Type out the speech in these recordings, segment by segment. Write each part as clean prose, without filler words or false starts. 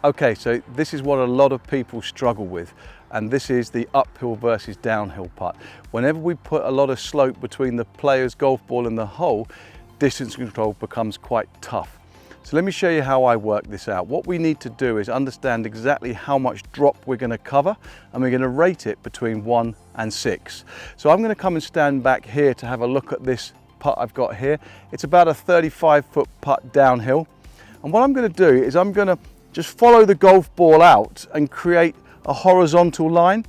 Okay, so this is what a lot of people struggle with, and this is the uphill versus downhill putt. Whenever we put a lot of slope between the player's golf ball and the hole, distance control becomes quite tough. So let me show you how I work this out. What we need to do is understand exactly how much drop we're going to cover, and we're going to rate it between 1 and 6. So I'm going to come and stand back here to have a look at this putt I've got here. It's about a 35-foot putt downhill, and what I'm going to do is I'm going to just follow the golf ball out and create a horizontal line,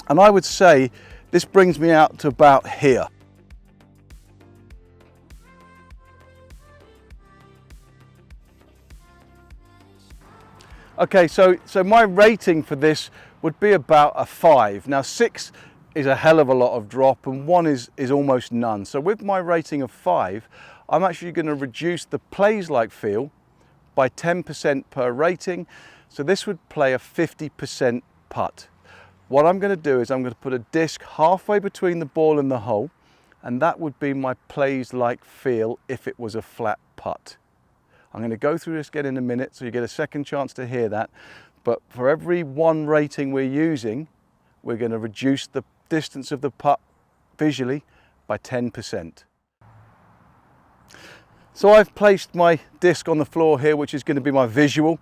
and I would say this brings me out to about here. Okay, so my rating for this would be about a 5. Now 6 is a hell of a lot of drop, and 1 is almost none. So with my rating of 5, I'm actually going to reduce the plays like feel by 10% per rating. So this would play a 50% putt. What I'm going to do is I'm going to put a disc halfway between the ball and the hole, and that would be my plays like feel if it was a flat putt. I'm going to go through this again in a minute so you get a second chance to hear that. But for every 1 rating we're using, we're going to reduce the distance of the putt visually by 10%. So I've placed my disc on the floor here, which is going to be my visual,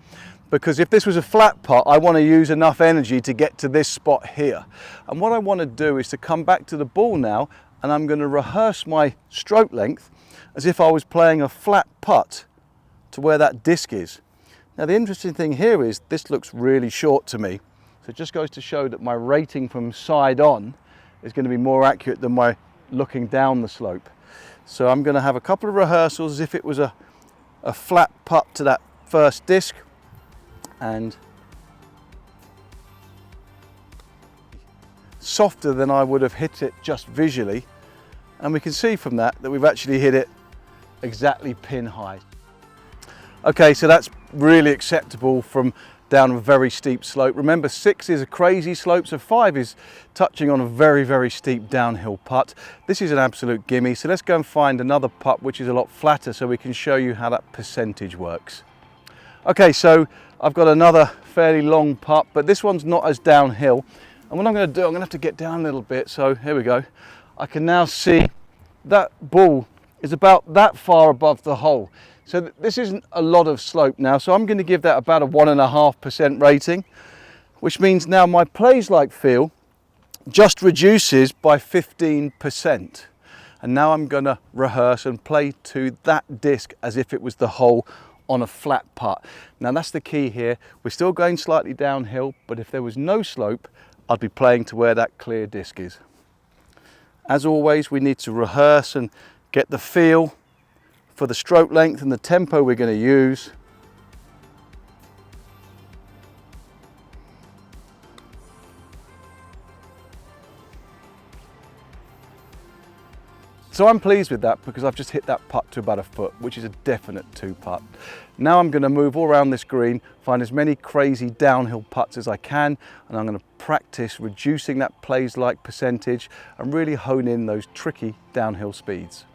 because if this was a flat putt, I want to use enough energy to get to this spot here. And what I want to do is to come back to the ball now, and I'm going to rehearse my stroke length as if I was playing a flat putt to where that disc is. Now the interesting thing here is this looks really short to me, so it just goes to show that my rating from side on is going to be more accurate than my looking down the slope. So I'm going to have a couple of rehearsals as if it was a flat putt to that first disc, and softer than I would have hit it just visually, and we can see from that we've actually hit it exactly pin high. Okay, so that's really acceptable from down a very steep slope. Remember, 6 is a crazy slope, so 5 is touching on a very, very steep downhill putt. This is an absolute gimme, so let's go and find another putt which is a lot flatter so we can show you how that percentage works. Okay, so I've got another fairly long putt, but this one's not as downhill. And what I'm going to do, I'm going to have to get down a little bit, so here we go. I can now see that ball is about that far above the hole. So this isn't a lot of slope now, so I'm going to give that about a 1.5% rating, which means now my plays like feel just reduces by 15%. And now I'm going to rehearse and play to that disc as if it was the hole on a flat putt. Now that's the key here. We're still going slightly downhill, but if there was no slope, I'd be playing to where that clear disc is. As always, we need to rehearse and get the feel for the stroke length and the tempo we're going to use. So I'm pleased with that because I've just hit that putt to about a foot, which is a definite 2 putt. Now I'm going to move all around this green, find as many crazy downhill putts as I can, and I'm going to practice reducing that plays like percentage and really hone in those tricky downhill speeds.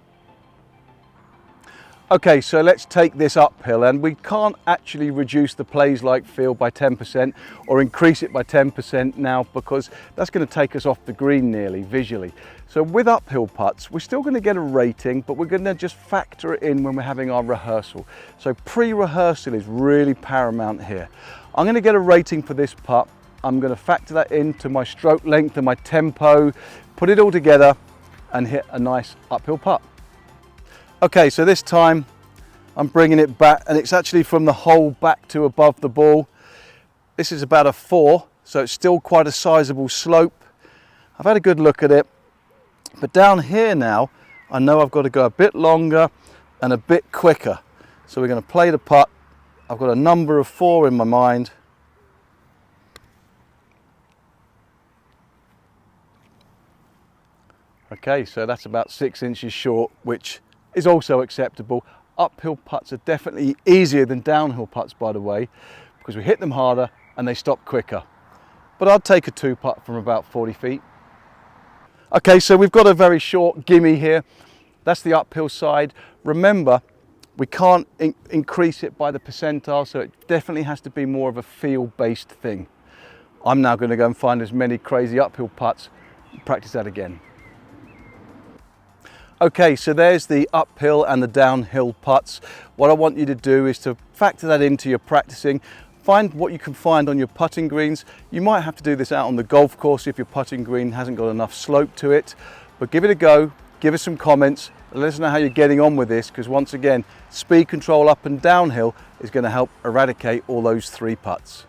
Okay, so let's take this uphill, and we can't actually reduce the plays like feel by 10% or increase it by 10% now because that's going to take us off the green nearly visually. So with uphill putts, we're still going to get a rating, but we're going to just factor it in when we're having our rehearsal. So pre-rehearsal is really paramount here. I'm going to get a rating for this putt. I'm going to factor that into my stroke length and my tempo, put it all together and hit a nice uphill putt. Okay, so this time I'm bringing it back, and it's actually from the hole back to above the ball. This is about a 4, so it's still quite a sizable slope. I've had a good look at it, but down here now, I know I've got to go a bit longer and a bit quicker. So we're going to play the putt. I've got a number of 4 in my mind. Okay, so that's about 6 inches short, which is also acceptable. Uphill putts are definitely easier than downhill putts, by the way, because we hit them harder and they stop quicker. But I'd take a 2 putt from about 40 feet. Okay, so we've got a very short gimme here. That's the uphill side. Remember, We can't increase it by the percentile, so it definitely has to be more of a feel-based thing. I'm now going to go and find as many crazy uphill putts and practice that again. Okay, so there's the uphill and the downhill putts. What I want you to do is to factor that into your practicing. Find what you can find on your putting greens. You might have to do this out on the golf course if your putting green hasn't got enough slope to it, but give it a go, give us some comments, let us know how you're getting on with this, because once again, speed control up and downhill is going to help eradicate all those 3 putts.